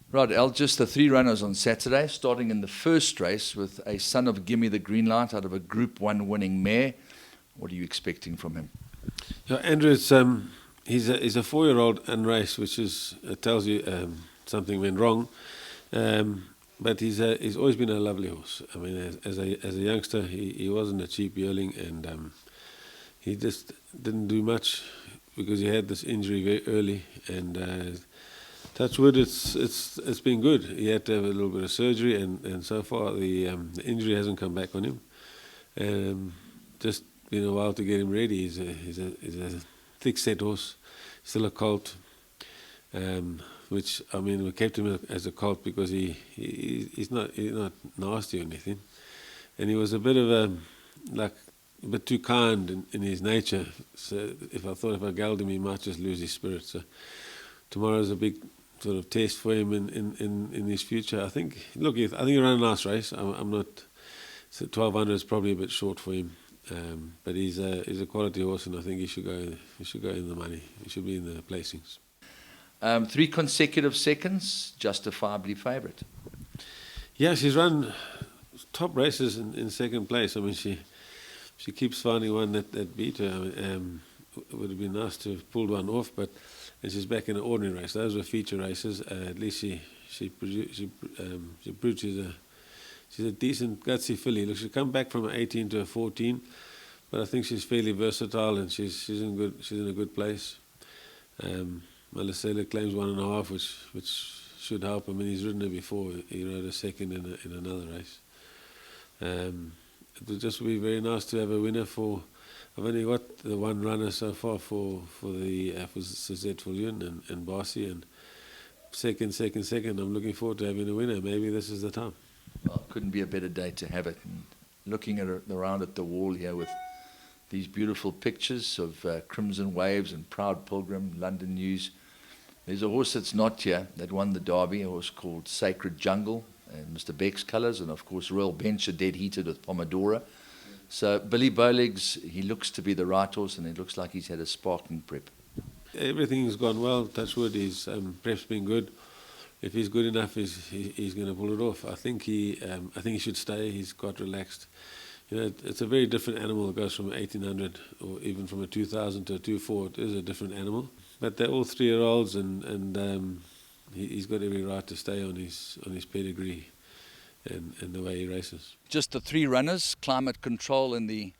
Right, Al, just the three runners on Saturday, starting in the first race with a son of Gimme the Green Light out of a Group 1 winning mare. What are you expecting from him? Yeah, Andrew, he's a 4-year-old unraced, which tells you something went wrong. But he's always been a lovely horse. I mean, as a youngster, he wasn't a cheap yearling, and he just didn't do much because he had this injury very early. And touch wood, it's been good. He had to have a little bit of surgery, and so far the injury hasn't come back on him. Just been a while to get him ready. He's a thick-set horse, still a colt. Which, I mean, we kept him as a colt because he's not nasty or anything, and he was a bit of a bit too kind in his nature. So if I galled him, he might just lose his spirit. So tomorrow's a big sort of test for him in his future. I think he'll run a nice race. I'm not. So 1200 is probably a bit short for him, but he's a quality horse, and I think he should go in the money. He should be in the placings. 3 consecutive seconds, justifiably favourite. Yeah, she's run top races in second place. I mean, she keeps finding one that beat her. I mean, it would have been nice to have pulled one off, and she's back in an ordinary race. Those were feature races. At least she proved she's a decent gutsy filly. Look, she's come back from an 18 to a 14, but I think she's fairly versatile, and she's in a good place. Malasela claims 1.5, which should help. I mean, he's ridden her before. He rode a second in another race. It would just be very nice to have a winner for. I've only got the one runner so far for Suzette Viljoen and Barcy, and second. I'm looking forward to having a winner. Maybe this is the time. Well, couldn't be a better day to have it. And looking around at the wall here with these beautiful pictures of Crimson Waves and Proud Pilgrim, London News. There's a horse that's not here that won the Derby, a horse called Sacred Jungle, and Mr. Beck's colours, and of course Royal Bench are dead heated with Pomodora. So Billy Bowlegs, he looks to be the right horse, and it looks like he's had a sparking prep. Everything's gone well. Touch wood, his prep's been good. If he's good enough, he's going to pull it off. I think he should stay. He's quite relaxed. You know, it's a very different animal. It goes from 1800 or even from a 2000 to a 24. It is a different animal. But they're all 3-year-olds, and he's got every right to stay on his pedigree and the way he races. Just the 3 runners, Climate Control in the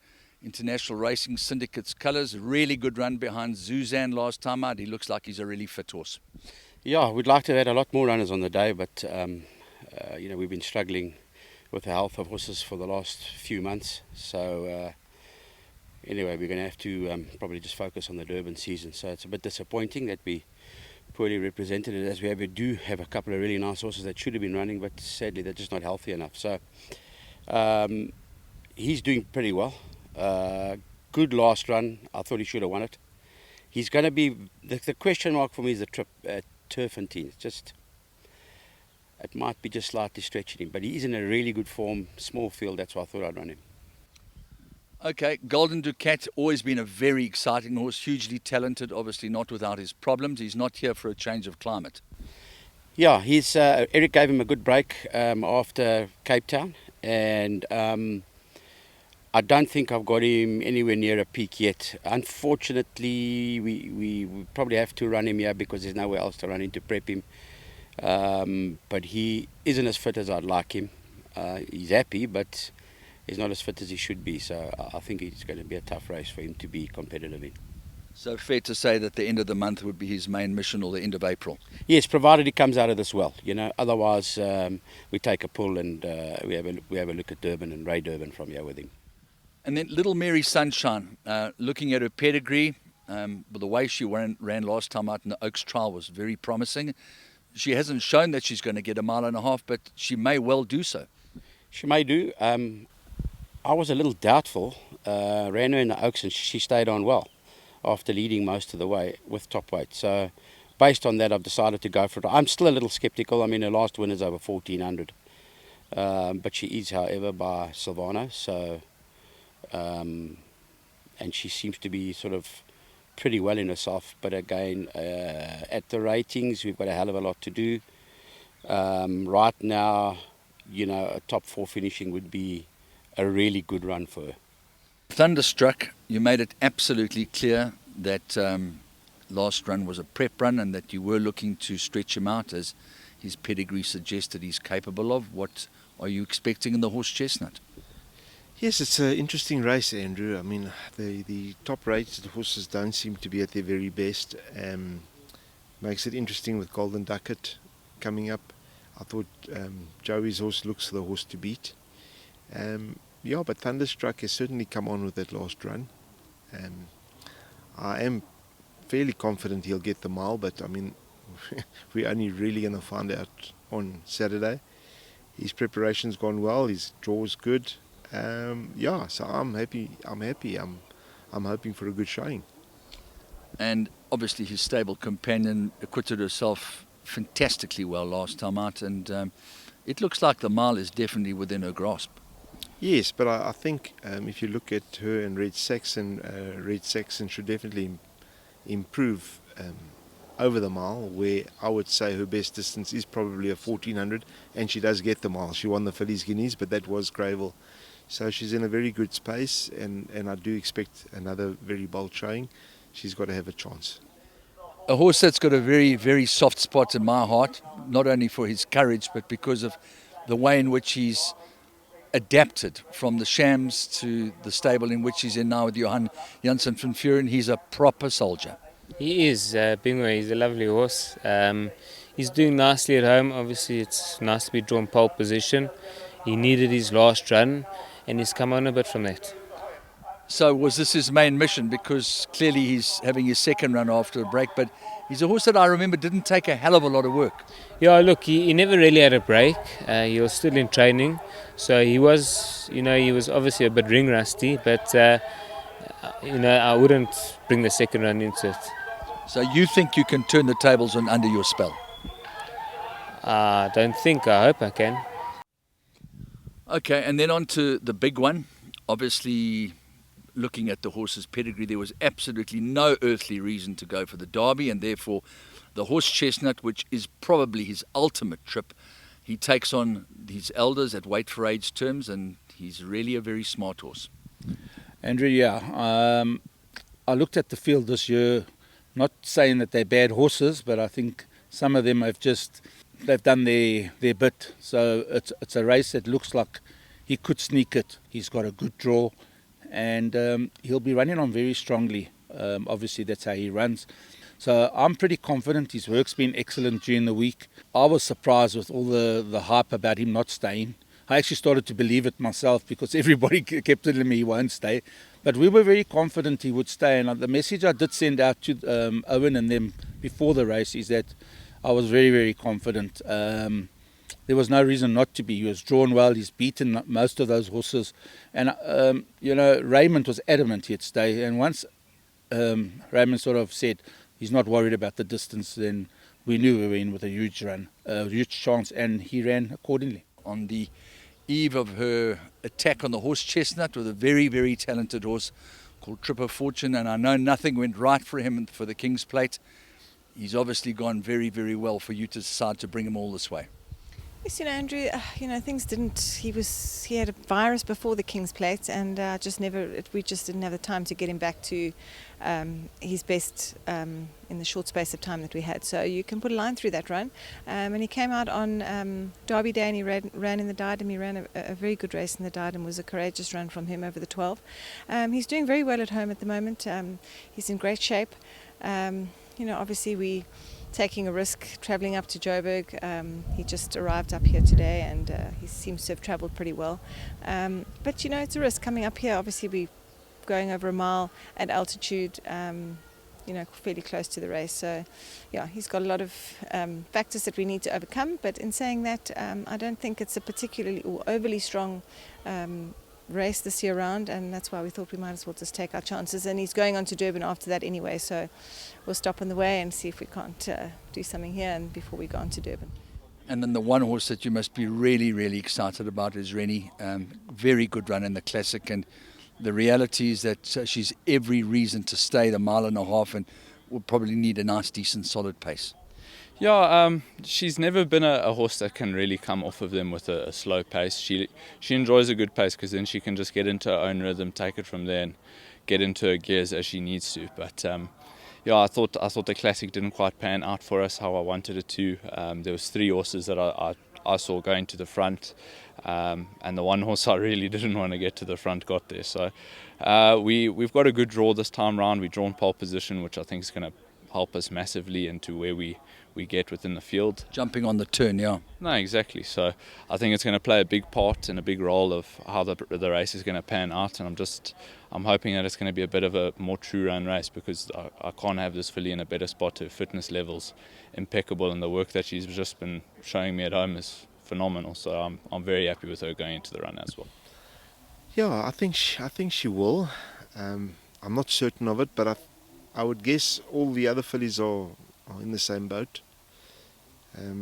International Racing Syndicate's colours. Really good run behind Zuzan last time out. He looks like he's a really fit horse. Yeah, we'd like to have had a lot more runners on the day, but we've been struggling with the health of horses for the last few months. So anyway, we're going to have to probably just focus on the Durban season. So it's a bit disappointing that we poorly represented it, as we do have a couple of really nice horses that should have been running, but sadly they're just not healthy enough. So he's doing pretty well. Good last run. I thought he should have won it. He's going to be, the question mark for me is the trip at Turfentine. It might be just slightly stretching him, but he is in a really good form, small field, that's why I thought I'd run him. Okay, Golden Ducat, always been a very exciting horse, hugely talented, obviously not without his problems. He's not here for a change of climate. Yeah, Eric gave him a good break after Cape Town, and I don't think I've got him anywhere near a peak yet. Unfortunately, we probably have to run him here because there's nowhere else to run him to prep him. But he isn't as fit as I'd like him. He's happy, but he's not as fit as he should be. So I think it's going to be a tough race for him to be competitive in. So fair to say that the end of the month would be his main mission, or the end of April? Yes, provided he comes out of this well. Otherwise we take a pull and we have a look at Durban and Ray Durban from here with him. And then Little Mary Sunshine, looking at her pedigree, the way she ran last time out in the Oaks trial was very promising. She hasn't shown that she's going to get 1.5 miles, but she may well do so. She may do. I was a little doubtful. Ran her in the Oaks and she stayed on well after leading most of the way with top weight. So based on that, I've decided to go for it. I'm still a little sceptical. I mean, her last win is over 1,400. But she is, however, by Silvano. So, and she seems to be sort of pretty well in herself. But again, at the ratings, we've got a hell of a lot to do. Right now, a top 4 finishing would be a really good run for her. Thunderstruck, you made it absolutely clear that last run was a prep run and that you were looking to stretch him out as his pedigree suggested he's capable of. What are you expecting in the horse Chestnut? Yes, it's an interesting race, Andrew. I mean, the top-rated horses don't seem to be at their very best. Makes it interesting with Golden Ducat coming up. I thought Joey's horse looks the horse to beat. Yeah, but Thunderstruck has certainly come on with that last run. I am fairly confident he'll get the mile, but I mean, we're only really going to find out on Saturday. His preparation's gone well. His draw's good. Yeah, so I'm happy. I'm hoping for a good showing. And obviously his stable companion acquitted herself fantastically well last time out, and it looks like the mile is definitely within her grasp. Yes, but I think if you look at her and Red Saxon should definitely improve over the mile, where I would say her best distance is probably a 1400, and she does get the mile. She won the Fillies Guineas, but that was Gravel. So she's in a very good space, and I do expect another very bold showing. She's got to have a chance. A horse that's got a very, very soft spot in my heart, not only for his courage, but because of the way in which he's adapted from the shams to the stable in which he's in now with Johan Janssen van Vuren. He's a proper soldier. He is, Bingway. He's a lovely horse. He's doing nicely at home. Obviously, it's nice to be drawn pole position. He needed his last run, and he's come on a bit from that. So was this his main mission? Because clearly he's having his second run after a break, but he's a horse that I remember didn't take a hell of a lot of work. Yeah, look, he never really had a break. He was still in training, so he was obviously a bit ring rusty, but I wouldn't bring the second run into it. So you think you can turn the tables on under your spell? I don't think. I hope I can. Okay, and then on to the big one. Obviously, looking at the horse's pedigree, there was absolutely no earthly reason to go for the Derby, and therefore the horse Chestnut, which is probably his ultimate trip, he takes on his elders at weight for age terms, and he's really a very smart horse. Andrew, yeah. I looked at the field this year, not saying that they're bad horses, but I think some of them they've done their bit. So it's a race that looks like he could sneak it. He's got a good draw, and he'll be running on very strongly. Obviously, that's how he runs. So I'm pretty confident. His work's been excellent during the week. I was surprised with all the hype about him not staying. I actually started to believe it myself because everybody kept telling me he won't stay. But we were very confident he would stay. And the message I did send out to Owen and them before the race is that I was very, very confident. There was no reason not to be. He was drawn well. He's beaten most of those horses. And, Raymond was adamant he'd stay. And once Raymond sort of said he's not worried about the distance, then we knew we were in with a huge run, a huge chance, and he ran accordingly. On the eve of her attack on the horse Chestnut with a very, very talented horse called Trip of Fortune, and I know nothing went right for him for the King's Plate. He's obviously gone very, very well for you to decide to bring him all this way. Yes, Andrew, things didn't. He had a virus before the King's Plate, and we just didn't have the time to get him back to his best in the short space of time that we had. So you can put a line through that run. And he came out on Derby Day, and he ran in the Diadem. He ran a very good race in the Diadem. It was a courageous run from him over the 12. He's doing very well at home at the moment. He's in great shape. Obviously we taking a risk travelling up to Joburg. He just arrived up here today, and he seems to have travelled pretty well. But it's a risk coming up here. Obviously we're going over a mile at altitude, fairly close to the race. So yeah, he's got a lot of factors that we need to overcome. But in saying that, I don't think it's a particularly or overly strong race this year round, and that's why we thought we might as well just take our chances. And he's going on to Durban after that anyway, so we'll stop on the way and see if we can't do something here and before we go on to Durban. And then the one horse that you must be really, really excited about is Rennie. Very good run in the Classic, and the reality is that she's every reason to stay the mile and a half and will probably need a nice, decent, solid pace. Yeah, she's never been a horse that can really come off of them with a slow pace. She enjoys a good pace because then she can just get into her own rhythm, take it from there, and get into her gears as she needs to. But yeah, I thought the classic didn't quite pan out for us how I wanted it to. There was 3 horses that I saw going to the front, and the one horse I really didn't want to get to the front got there. So we've got a good draw this time round. We're drawn pole position, which I think is going to help us massively into where we get within the field. Jumping on the turn, yeah. No, exactly. So I think it's going to play a big part and a big role of how the race is going to pan out. And I'm hoping that it's going to be a bit of a more true run race, because I can't have this filly in a better spot. Her fitness levels impeccable, and the work that she's just been showing me at home is phenomenal. So I'm very happy with her going into the run as well. Yeah, I think she will. I'm not certain of it, but I would guess all the other fillies are in the same boat.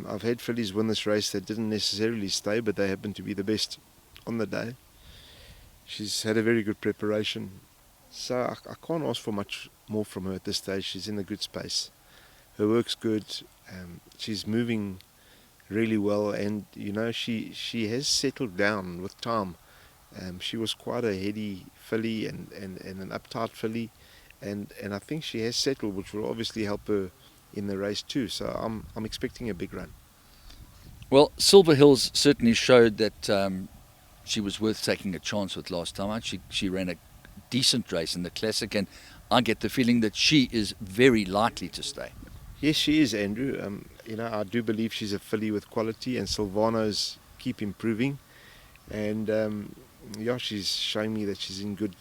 I've had fillies win this race that didn't necessarily stay, but they happened to be the best on the day. She's had a very good preparation, so I can't ask for much more from her at this stage. She's in a good space. Her work's good. She's moving really well, and you know she has settled down with time. She was quite a heady filly and an uptight filly, and I think she has settled, which will obviously help her in the race too. So I'm expecting a big run. Well, Silver Hills certainly showed that she was worth taking a chance with last time out. She ran a decent race in the Classic, and I get the feeling that she is very likely to stay. Yes, she is, Andrew. You know, I do believe she's a filly with quality, and Silvano's keep improving. And yeah, she's showing me that she's in good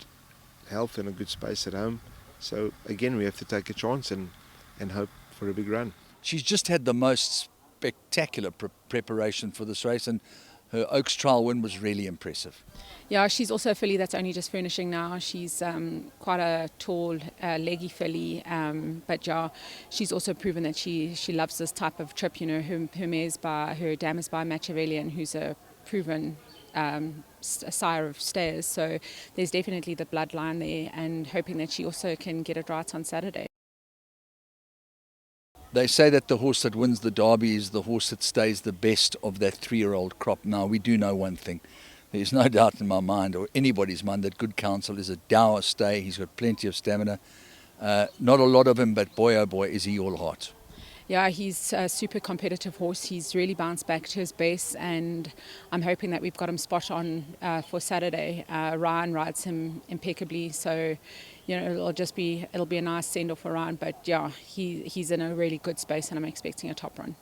health and a good space at home. So again, we have to take a chance and hope for a big run. She's just had the most spectacular preparation for this race, and her Oaks trial win was really impressive. Yeah, she's also a filly that's only just finishing now. She's quite a tall, leggy filly, but yeah, she's also proven that she loves this type of trip. You know, her dam is by Machiavellian, who's a proven sire of stayers. So there's definitely the bloodline there, and hoping that she also can get it right on Saturday. They say that the horse that wins the Derby is the horse that stays the best of that 3-year-old crop. Now, we do know one thing. There's no doubt in my mind, or anybody's mind, that Good Counsel is a dour stay. He's got plenty of stamina. Not a lot of him, but boy, oh boy, is he all heart. Yeah, he's a super competitive horse. He's really bounced back to his base, and I'm hoping that we've got him spot on for Saturday. Ryan rides him impeccably, so you know it'll be a nice send off for Ryan. But yeah, he's in a really good space, and I'm expecting a top run.